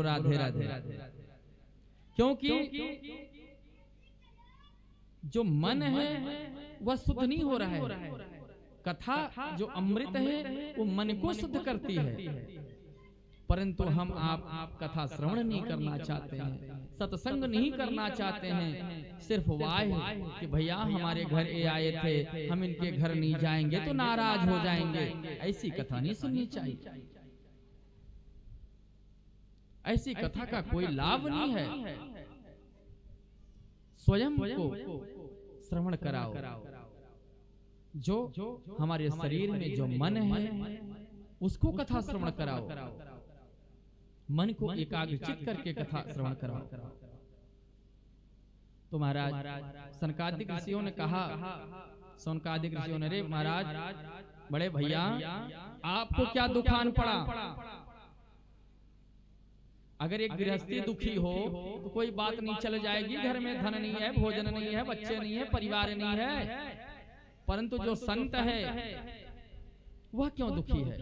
राधे राधे। क्योंकि जो मन है वह शुद्ध नहीं हो रहा है। कथा जो अमृत है वो मन को शुद्ध करती है, परंतु हम आप कथा श्रवण नहीं करना चाहते हैं, सत्संग नहीं करना चाहते हैं। सिर्फ वाह कि भैया हमारे घर ये आए थे, हम इनके घर नहीं जाएंगे तो नाराज हो जाएंगे। ऐसी कथा नहीं सुननी चाहिए। ऐसी कथा का कोई लाभ नहीं है। स्वयं को श्रवण कराओ। जो हमारे शरीर में जो मन है उसको कथा श्रवण कराओ। मन को एकाग्रचित करके कथा श्रवण कराओ। तो महाराज सनकादिक ऋषियों ने कहा, सनकादिक ऋषियों ने, रे महाराज बड़े भैया आपको क्या दुखान पड़ा? अगर एक गृहस्थी दुखी हो तो कोई बात नहीं, चल जाएगी। घर में धन नहीं है, भोजन नहीं है, बच्चे नहीं है, परिवार नहीं है, परंतु जो संत है वह क्यों दुखी है?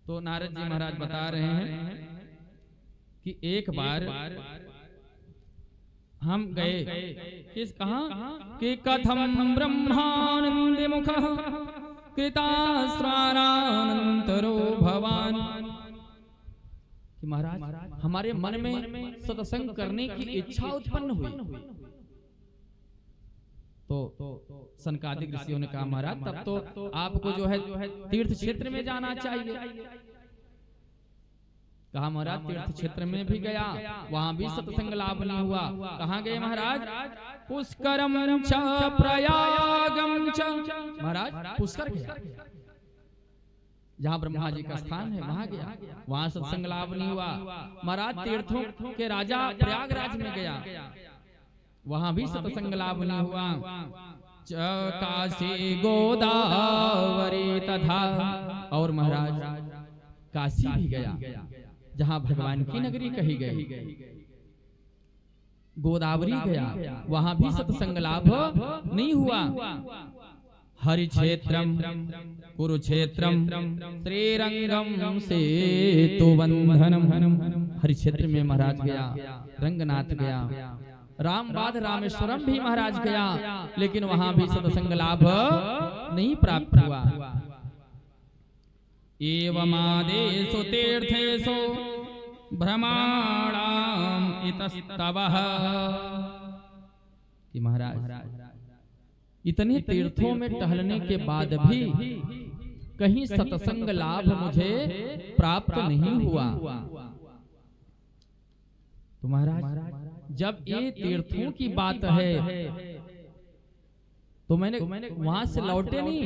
तो नारद जी महाराज बता रहे हैं कि एक बार हम गए किस कहां कि कथम ब्रह्मानंद मुख कृतास्त्रानंतरो भवान। कि महाराज हमारे मन में सत्संग करने की इच्छा उत्पन्न हुई। तो सनकादिक ऋषियों ने कहा, महाराज तब तो आपको जो है तीर्थ क्षेत्र में जाना चाहिए। कहा महाराज तीर्थ क्षेत्र में भी गया, वहां भी सत्संग लाभ नहीं हुआ। कहाँ गए महाराज? पुष्करम च प्रयागम च। महाराज पुष्कर गया, जहाँ ब्रह्मा जी का स्थान है वहां गया, वहां सत्संग लाभ नहीं हुआ। महाराज तीर्थों के राजा प्रयागराज में गया, वहां भी सत्संग लाभ नहीं हुआ। काशी गोदावरी तथा, और महाराज काशी भी गया जहां भगवान की नगरी कही गई। गोदावरी गया, वहां भी सत्संग लाभ नहीं हुआ। हरिक्षेत्रम कुरुक्षेत्रम श्रीरंगम सेतुबंधनम। हरिक्षेत्र में महाराज गया, रंगनाथ गया, रामबाद रामेश्वरम भी महाराज गया, लेकिन वहां भी सत्संग लाभ नहीं प्राप्त हुआ। एवमादेषु तीर्थेषु भ्रमणाम इतस्तवः। कि महाराज इतने तीर्थों में टहलने के बाद भी कहीं सत्संग लाभ मुझे प्राप्त नहीं हुआ। तो महाराज जब ये तीर्थों की बात है तो मैंने वहां से लौटे नहीं,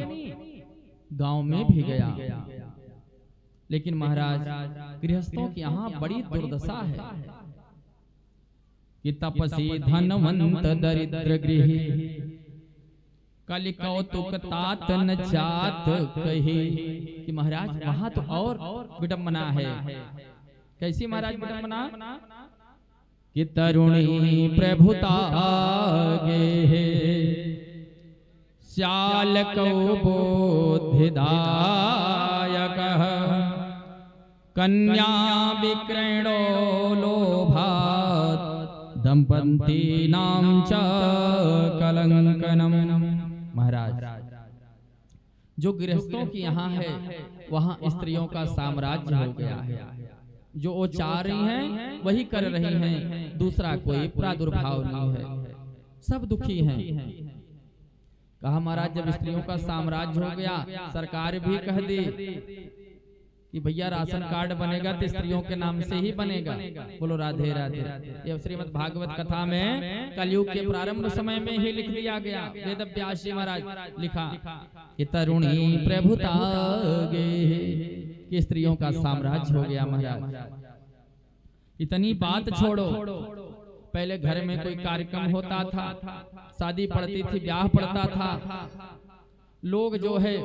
गांव में भी गया, लेकिन महाराज गृहस्थों की यहाँ बड़ी दुर्दशा है कि तपसी धनवंत दरिद्र गृही कलि कौतुक तात न जात कही। कि महाराज वहां तो और विडंबना है। कैसी महाराज विडंबना? कि तरुणी प्रभुता गे श्याल बोधिदायक कन्या विक्रयणो लोभात दंपती नाम च कलंकनम। महाराज जो गृहस्थों की यहाँ है वहाँ स्त्रियों का साम्राज्य हो गया है। जो वो चाह रही हैं वही कर रही हैं, दूसरा कोई प्रादुर्भाव नहीं है, सब दुखी हैं। कहा महाराज जब स्त्रियों का साम्राज्य हो गया, सरकार भी कह दी कि भैया राशन कार्ड बनेगा तो स्त्रियों के नाम से ही बनेगा। बोलो राधे राधे। ये श्रीमद् भागवत कथा में कलयुग के प्रारंभ समय में ही लिख दिया गया। वेद व्यास जी महाराज लिखा कि तरुणी प्रभुता गे, कि स्त्रियों का साम्राज्य हो गया। महाराज इतनी बात छोड़ो, पहले घर में कोई कार्यक्रम होता था, शादी पड़ती थी, ब्याह पड़ता था, लोग जो है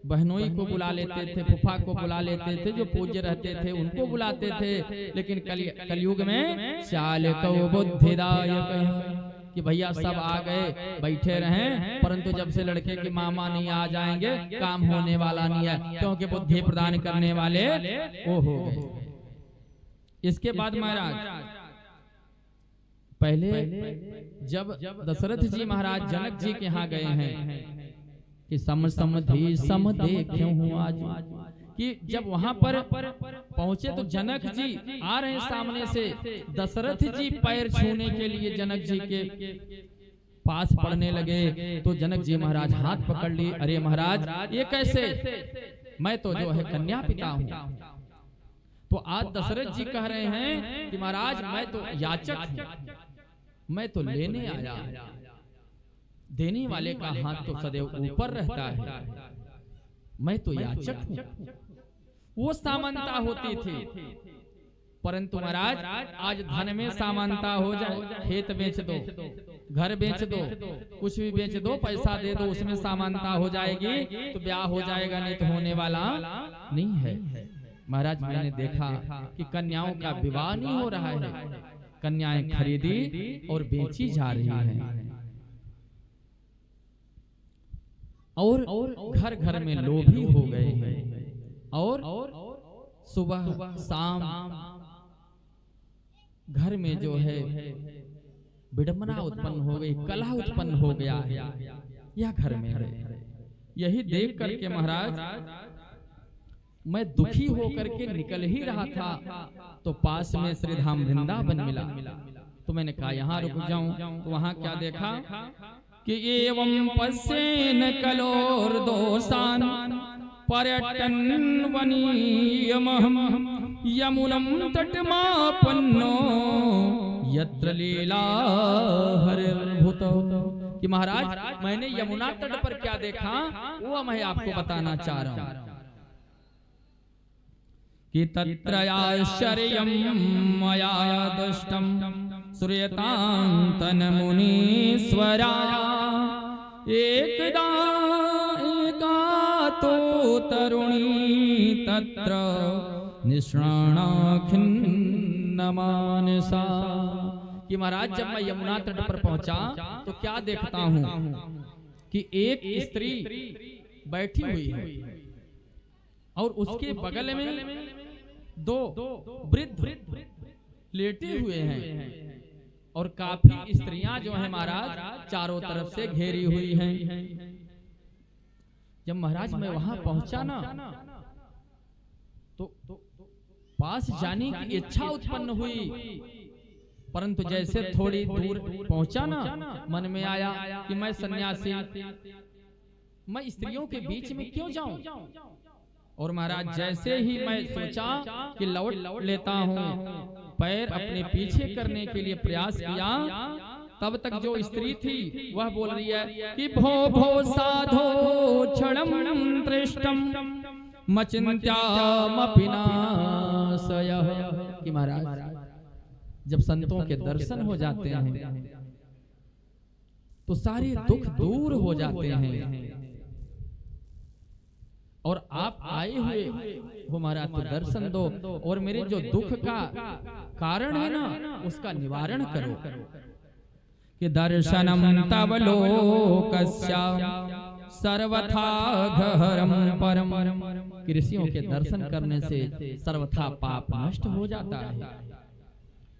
बहनोई को बुला लेते थे, फूफा को बुला लेते थे, जो पूज्य रहते थे उनको बुलाते थे। लेकिन कलयुग में चाल को बुद्धिदायक, कि भैया सब आ गए बैठे रहें, परंतु जब से लड़के के मामा नहीं आ जाएंगे काम होने वाला नहीं है, क्योंकि बुद्धि प्रदान करने वाले वो हो गए। इसके बाद महाराज पहले जब दशरथ जी महाराज जनक जी के यहाँ गए हैं कि समधि सम देखूं हूं आज, कि जब वहां पर पहुंचे तो जनक जी आ रहे हैं सामने से, दशरथ जी पैर छूने के लिए जनक जी के पास पड़ने लगे, तो जनक जी महाराज हाथ पकड़ लिए, अरे महाराज ये कैसे, मैं तो जो है कन्या पिता हूं। तो आज दशरथ जी कह रहे हैं कि महाराज मैं तो याचक हूं, मैं तो लेने आया, देने वाले का हाथ तो सदैव ऊपर रहता है, मैं तो याचक हूं। वो समानता होती थी, परंतु महाराज आज धन में समानता हो जाए, खेत बेच दो, घर बेच दो, कुछ भी बेच दो, पैसा दे दो, उसमें समानता हो जाएगी तो ब्याह हो जाएगा, नहीं तो होने वाला नहीं है। महाराज मैंने देखा कि कन्याओं का विवाह नहीं हो रहा है, कन्याएं खरीदी और बेची जा रही हैं, और घर घर में लोभी हो गए हैं, और सुबह शाम घर में जो है विडंबना उत्पन्न हो गई, कलह उत्पन्न हो गया है, यह घर में है। यही देख करके महाराज मैं दुखी होकर के निकल ही रहा था, तो पास में श्रीधाम वृंदावन मिला, तो मैंने कहा यहाँ रुक जाऊं। तो वहां क्या देखा कि एवं पश्येन कलोर्दोषान् पर्यटन वनीयमहं यमुनं तटमापन्नो यत्र लीला हरिर्भूतो। कि महाराज मैंने यमुना तट पर क्या देखा वो मैं आपको बताना चाह रहा हूं कि तत्रयाश्चर्यं मया दृष्टं सूर्यतान्तन मुनीश्वरा एकदा एकातो तरुणी तत्र निष्णाना खिन्न मानसा। कि महाराज जब मैं यमुना तट पर पहुंचा तो क्या देखता हूं कि एक स्त्री बैठी हुई है और उसके बगल में दो वृद्ध लेटे हुए हैं, और काफी स्त्रियां जो है महाराज चारों तरफ से घेरी हुई हैं। जब महाराज मैं वहां पहुंचा ना तो पास जाने की इच्छा उत्पन्न हुई, परंतु जैसे थोड़ी दूर पहुंचा ना मन में आया कि मैं सन्यासी, मैं स्त्रियों के बीच में क्यों जाऊं। और महाराज जैसे ही मैं सोचा कि लौट लेता हूं, पैर अपने पीछे करने के लिए प्रयास किया, तब तक जो स्त्री थी वह बोल रही है कि भो भो साधो क्षणं दृष्टं मचिन्त्यामपि नाशयः। कि महाराज जब संतों के दर्शन हो जाते हैं तो सारे दुख दूर हो जाते हैं, और आप आए हुए हो महाराज तो दर्शन दो, और मेरे जो दुख का कारण है ना उसका निवारण करो। कि दर्शनम तव लोकस्य सर्वथा घहरम परम। कि ऋषियों के दर्शन करने से सर्वथा पाप नष्ट हो जाता है,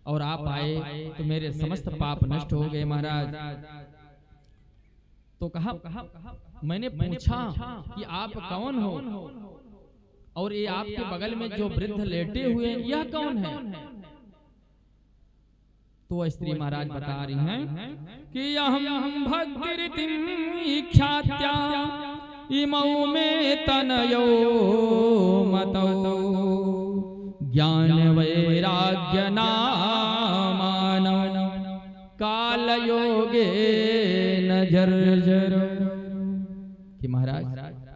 और आप आए तो मेरे समस्त पाप नष्ट हो गए महाराज। तो कहा मैंने पूछा कि आप कौन हो, और ये आपके बगल में जो वृद्ध लेटे हुए यह कौन है। तो स्त्री महाराज बता रही हैं कि अहं भक्तिरितिं ख्यात्या इमौ में तनयो मतौ ज्ञान वैराग्य नामानो काल योगे न जर्जर। कि महाराज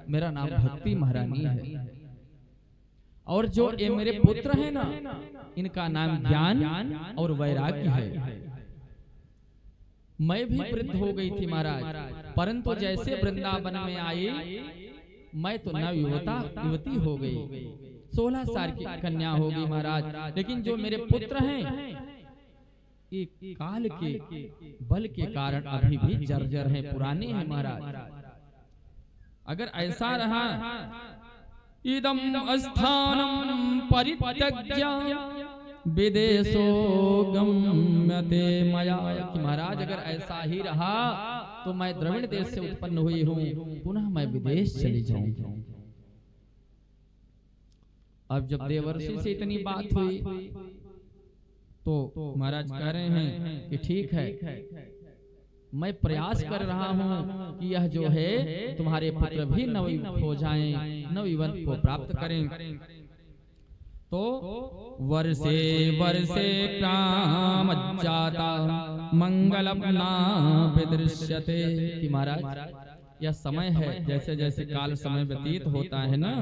मेरा नाम भक्ति महारानी है, और जो ये मेरे पुत्र हैं ना इनका नाम ज्ञान और वैराग्य है। मैं भी वृद्ध हो गई थी महाराज, परंतु जैसे वृंदावन में आई मैं तो नव युवती हो गई, 16 साल की कन्या हो गई महाराज। लेकिन जो मेरे पुत्र हैं एक काल के बल के कारण अभी भी जर्जर हैं, पुराने हैं महाराज। अगर ऐसा रहा इदम स्थानम परित्यज्य विदेशो गम्यते मया, कि महाराज अगर ऐसा ही रहा तो मैं द्रविड़ देश से उत्पन्न हुई हूँ, पुनः मैं विदेश चली जाऊंगी। अब जब देवर्षि से इतनी बात हुई तो महाराज कह रहे हैं कि ठीक है, मैं प्रयास कर रहा हूँ कि यह जो है तुम्हारे पुत्र भी नवयुवक हो जाएं, नवयुवक को प्राप्त करें। तो वर्षे वर्षे काम जाता मंगलपना विदृश्यते, कि महाराज यह समय है, जैसे जैसे काल समय व्यतीत होता है ना,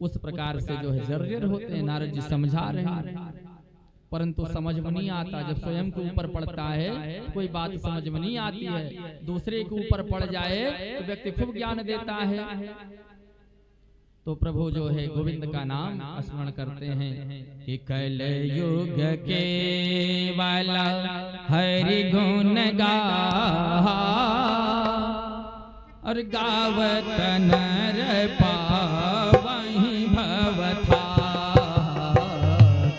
उस प्रकार से जो है जर्जर होते हैं। नारद जी समझा रहे हैं, परंतु समझ में नहीं आता। जब स्वयं के ऊपर पड़ता है कोई बात समझ में नहीं आती है, दूसरे के ऊपर पड़ जाए तो व्यक्ति खूब ज्ञान देता है। तो प्रभु जो है गोविंद का नाम स्मरण करते हैं कि कल युग केवल हरि गुण गा और गावत नर पावहि भवथा।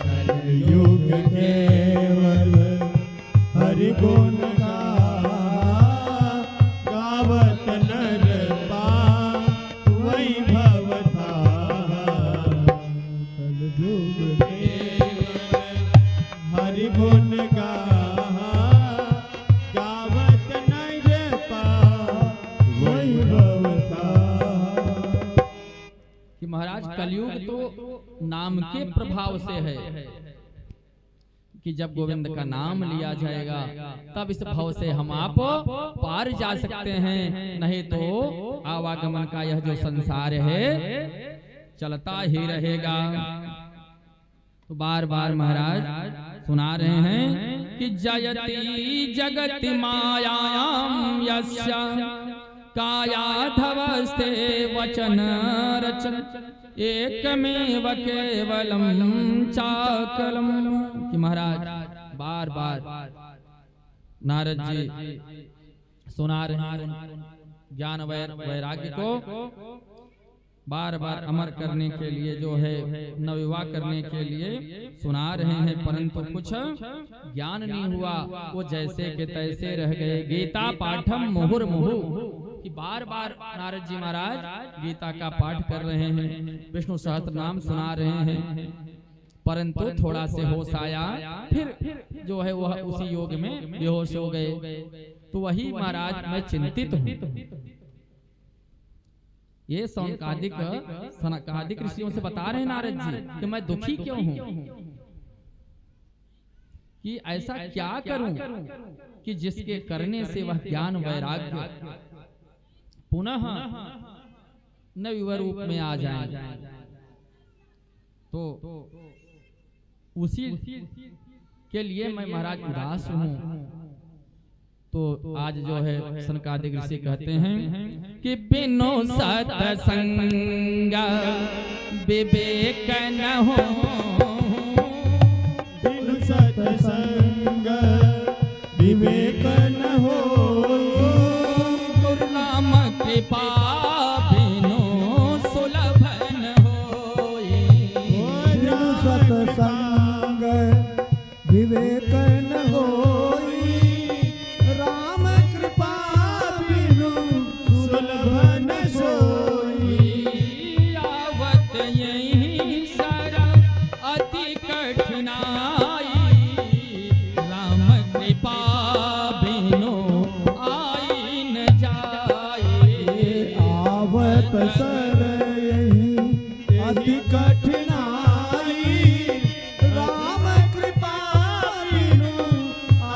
कल युग केवल हरि गुण गा गावत नर पावहि भवथा। कल युग केवल हरि गुण गा गावत नर पावहि भवथा। कि महाराज कलयुग तो नाम के प्रभाव से है कि जब गोविंद का नाम लिया जाएगा तब इस भाव से हम आप पार जा सकते हैं, नहीं तो आवागमन का यह जो संसार है चलता ही रहेगा। तो बार बार महाराज सुना रहे हैं कि जयति जगति मायाम यस्य कायाधवस्ते वचन रचन एकमेव केवलम चाकलम। कि महाराज बार बार नारद जी सुना रहे हैं ज्ञान वैराग्य को बार बार अमर करने के लिए, जो है नवविवाह करने के लिए सुना रहे हैं, परंतु कुछ ज्ञान नहीं हुआ, वो जैसे के तैसे रह गए। गीता पाठम मुहुर्मुहु, कि बार बार नारद जी महाराज गीता का पाठ कर रहे हैं, विष्णु सहस्त्र नाम सुना रहे हैं, परंतु थोड़ा से होश आया, फिर जो है वह उसी योग में बेहोश हो गए। तो वही महाराज मैं चिंतित हूँ। ये सनकादिक ऋषियों से बता रहे हैं नारद जी कि मैं दुखी क्यों हूँ, कि ऐसा क्या करूं कि जिसके करने से वह ज्ञान वैराग्य पुनः नव रूप में आ जाए। तो उसी के लिए मैं महाराज उदास हूँ। तो आज जो है सनकादिक ऋषि कहते हैं कि बिनु सत्संग विवेक न हो, बिनु सत्संग विवेक न हो, गुरु नाम कृपा बिनु सुलभ न होई। बिनु सत्संग विवेक न होई, राम कृपा बिनु सुलभ न सोई। आवत यही शरण अति कठिनाई, राम कृपा बिनु आई न जाए। आवत सर यही अति कठिनाई, राम कृपा बिनु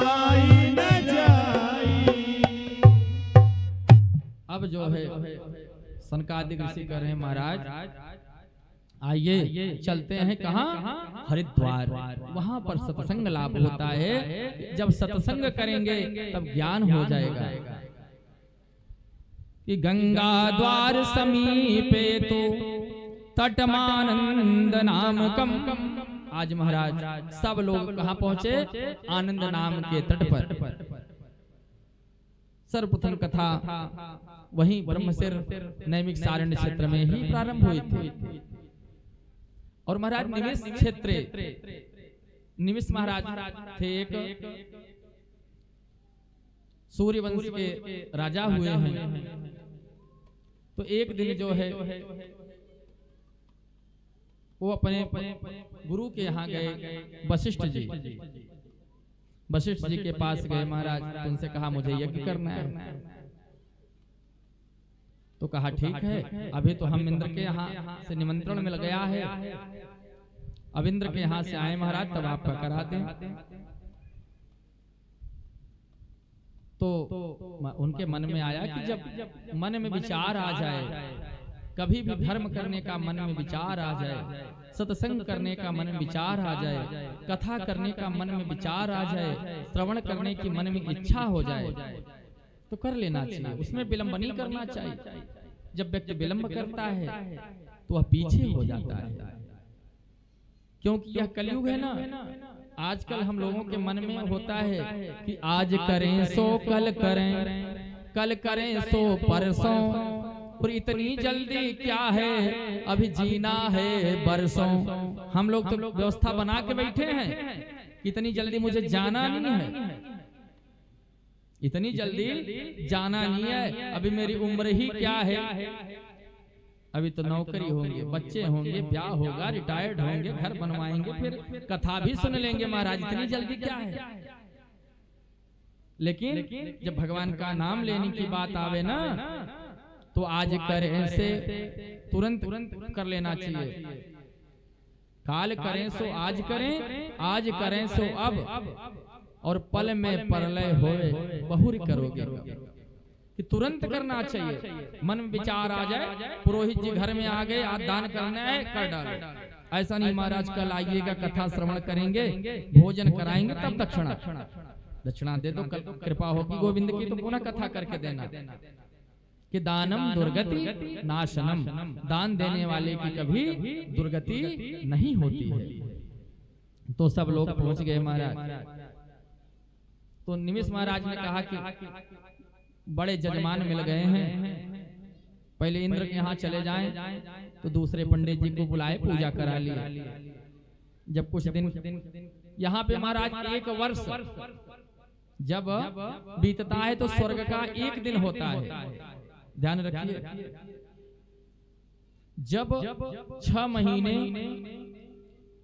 आई न जाई। अब जो है सनकादिक ऋषि कह रहे हैं महाराज आइए चलते हैं कहाँ, हरिद्वार। वहां पर सत्संग लाभ होता है, जब सत्संग करेंगे तब ज्ञान हो जाएगा। कि गंगा द्वार समीपे तो तटमानंद नामकम आज महाराज सब लोग कहाँ पहुंचे? आनंद नाम के तट पर। सर्वप्रथम कथा वहीं ब्रह्मसिर नैमिक सारण्य क्षेत्र में ही प्रारंभ हुई थी। और महाराज निमिष क्षेत्र, निमिष महाराज थे, एक सूर्यवंश के राजा हुए हैं। तो एक दिन जो है वो अपने गुरु के यहाँ गए, वशिष्ठ जी। वशिष्ठ जी के पास गए, महाराज उनसे कहा मुझे यज्ञ करना है। तो कहा ठीक है, अभी तो हम इंद्र के यहाँ से निमंत्रण मिल गया है, अब इंद्र के यहाँ से आए महाराज, तब आपका करा दें। तो उनके मन में आया कि जब मन में विचार आ जाए, कभी भी धर्म करने का मन में विचार आ जाए, सत्संग करने का मन में विचार आ जाए, कथा करने का मन में विचार आ जाए, श्रवण करने की मन में इच्छा हो जाए, तो कर लेना चाहिए, उसमें विलंब नहीं करना चाहिए। जब व्यक्ति विलंब करता है तो वह पीछे हो जाता है, क्योंकि यह कलयुग है ना। आजकल हम लोगों के मन में होता है कि आज करें सो कल करें, कल करें सो परसों, और इतनी जल्दी क्या है, अभी जीना है बरसों। हम लोग तो व्यवस्था बना के बैठे हैं, इतनी जल्दी मुझे जाना नहीं है, इतनी जल्दी जाना नहीं है, अभी मेरी उम्र ही क्या है, अभी तो नौकरी होंगे, बच्चे होंगे, ब्याह होगा, रिटायर्ड होंगे, घर बनवाएंगे, फिर कथा भी सुन लेंगे महाराज, इतनी जल्दी क्या है। लेकिन जब भगवान का नाम लेने की बात आवे ना, तो आज करें से तुरंत कर लेना चाहिए। काल करें सो आज करें, आज करें सो अब, और पल में परलय होए बहुरी करोगे, कि तुरंत करना चाहिए। मन में विचार आ जाए, पुरोहित जी घर में आ गए, आज दान करना है, कर डालो। ऐसा नहीं महाराज कल आइएगा, कथा श्रवण करेंगे, भोजन कराएंगे, तब दक्षिणा दे दो, कल कृपा होगी गोविंद की तो पुनः कथा करके देना। कि दानम दुर्गति नाशनम, दान देने वाले की कभी दुर्गति नहीं होती है। तो सब लोग पहुंच गए महाराज। तो निमिष महाराज ने कहा कि बड़े जजमान मिल गए हैं, पहले इंद्र के यहाँ चले जाएं, तो दूसरे पंडित जी को बुलाए, पूजा करा लिया। जब कुछ दिन यहाँ पे महाराज एक वर्ष जब बीतता है तो स्वर्ग का एक दिन होता है, ध्यान रखिए। जब 6 महीने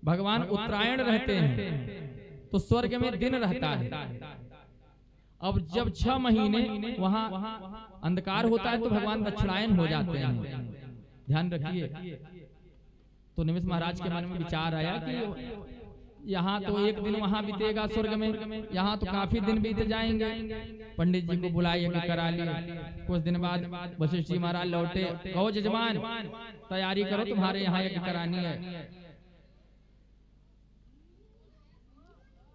भगवान उत्तरायण रहते हैं तो स्वर्ग में दिन रहता है। अब जब 6 महीने वहां अंधकार होता है तो भगवान दक्षिणायन हो जाते हैं, ध्यान रखिए। तो निमिष महाराज के मन में विचार आया कि यहाँ तो एक दिन वहां बीतेगा स्वर्ग में, यहाँ तो काफी दिन बीत जाएंगे। पंडित जी को बुलाए, यज्ञ करा लिया। कुछ दिन बाद वशिष्ठ जी महाराज लौटे, कहो जजमान तैयारी करो, तुम्हारे यहाँ यज्ञ करानी है।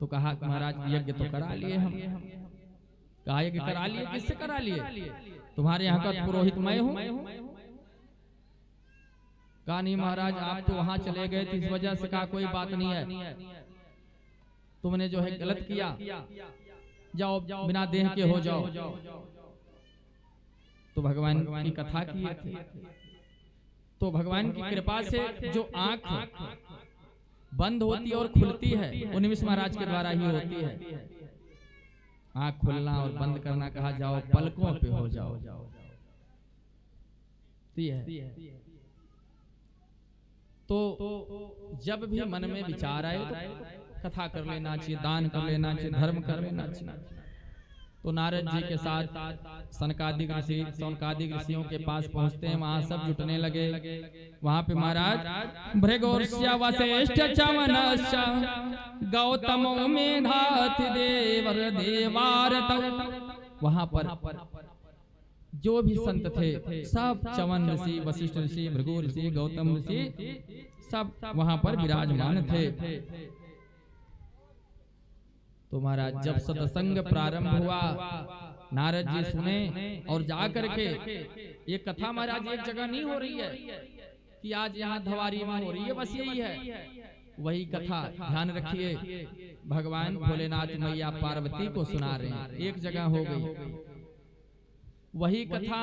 तो कहा महाराज यज्ञ तो करा लिए हम। कहा यज्ञ करा लिए, किससे करा लिए? तुम्हारे यहाँ का पुरोहित मैं हूँ। कहा नहीं महाराज आप तो वहां चले गए थे, इस वजह से कहा कोई बात नहीं है, तुमने जो है गलत किया, जाओ बिना देह के हो जाओ। तो भगवान की कथा की थी, तो भगवान की कृपा से जो आंख बंद होती है और खुलती है वो निमिष महाराज के द्वारा ही होती है। आंख खुलना और बंद करना, कहा जाओ पलकों पे हो जाओ। तो जब भी मन में विचार आए तो कथा कर लेना चाहिए, दान कर लेना चाहिए, धर्म कर लेना चाहिए। तो नारद जी के साथ सनकादिक ऋषि, सौनकादिक ऋषियों के पास पहुंचते हैं, वहां सब जुटने लगे। वहां पे महाराज भृगोर्ष्य वशिष्ठ चवनश्च गौतमो मेधाति देवर देवारतौ। वहां पर जो भी संत थे सब, चवन ऋषि, वशिष्ठ ऋषि, भृगु ऋषि, गौतम ऋषि, सब वहां पर विराजमान थे। तो महाराज जब सत्संग प्रारंभ हुआ, नारद जी सुने और जाकर के, ये कथा महाराज एक जगह नहीं हो रही है कि आज यहाँ धवारी में हो रही है, बस यही है वही कथा ध्यान रखिए, भगवान भोलेनाथ मैया पार्वती को सुना रहे हैं। एक जगह हो गई वही कथा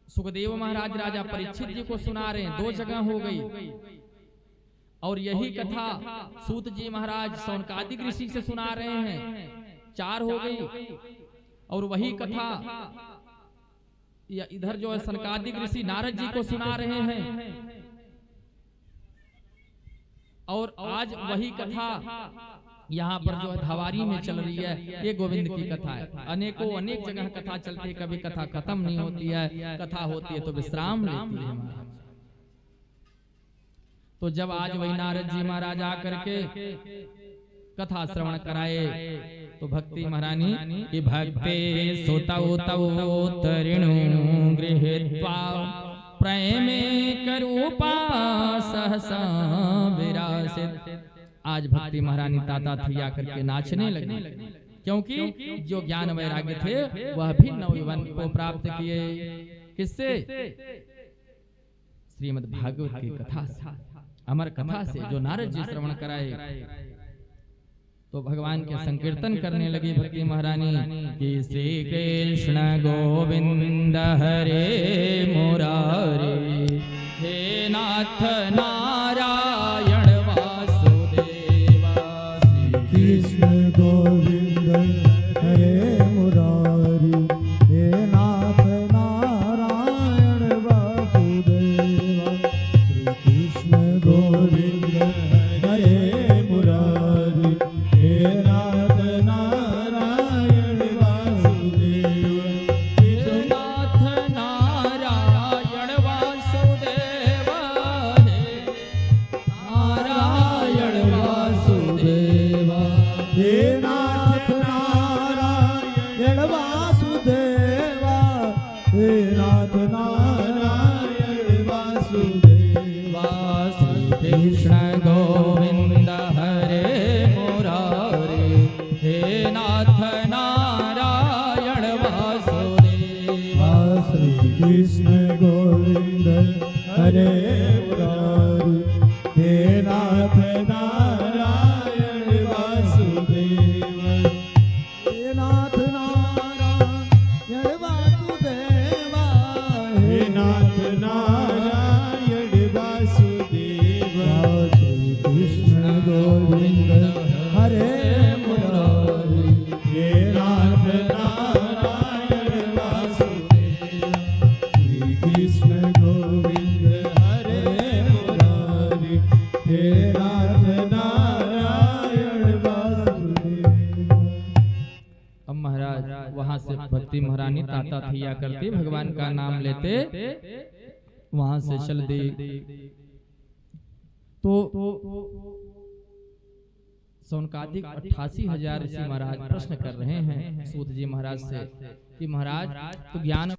सुखदेव महाराज राजा परीक्षित जी को सुना रहे हैं, 2 जगह हो गई। और यही कथा सूत जी महाराज सौनकादिक ऋषि से सुना रहे हैं, 4 हो गई। और वही कथा या इधर जो है सनकादिक ऋषि नारद जी को सुना रहे हैं। और आज वही कथा यहाँ पर जो है धवारी में चल रही है, ये गोविंद की कथा है। अनेक जगह कथा चलती है, कभी कथा खत्म नहीं होती है, कथा होती है तो विश्राम लेती है महाराज। तो जब आज वही नारद जी महाराज आकर के कथा श्रवण कराए तो भक्ति महारानी की भक्ते सोतौ तौ तरिणु गृहीत्वा प्रेमे करूपा सहसा विरासित। आज भक्ति महारानी ताता थैया करके नाचने लगी, क्योंकि जो ज्ञान वैराग्य थे वह भी नवयुवन को प्राप्त किए। किससे? श्रीमद् भागवत की कथा से, अमर कथा से जो नारद जी श्रवण कराए। तो भगवान के संकीर्तन करने लगी भक्ति महारानी कि श्री कृष्ण गोविंद हरे मुरारी, हे नाथ नारायण वासुदेवा। श्री कृष्ण गोविंद हरे मुरारी, हे नाथ नारायण वासुदेवा। श्री कृष्ण गोविंद हरे मुरारी, हे नाथ नारायण वासुदेवा। हे नाथ नारायण वासुदेवा, नारायण वासुदेवा। हे नाथ नारायण वासुदेवा, हे नाथ नारायण वासुदेवा। श्री कृष्ण गोविंद हरे मुरारी, हे नाथ नारायण वासुदेवा। श्री कृष्ण गोविंद हरे मुरारी, हे नाथ नारायण वासुदेवा। हे नाथ नारायण वासुदेवा, हे नाथ नारायण वासुदेवा। श्री कृष्ण गोविंद हरे मुरारी, हे नाथ नारायण वासुदेवा। श्री कृष्ण गोविंद हरे मुरारी, हे नाथ नारायण वासुदेवा। अब महाराज वहां से भक्ति महारानी ताता थैया करते भगवान का नाम लेते वहां से चल दी। तो सौनकादिक 88,000 ऋषि महाराज प्रश्न कर रहे हैं सूत जी महाराज से कि महाराज तो ज्ञान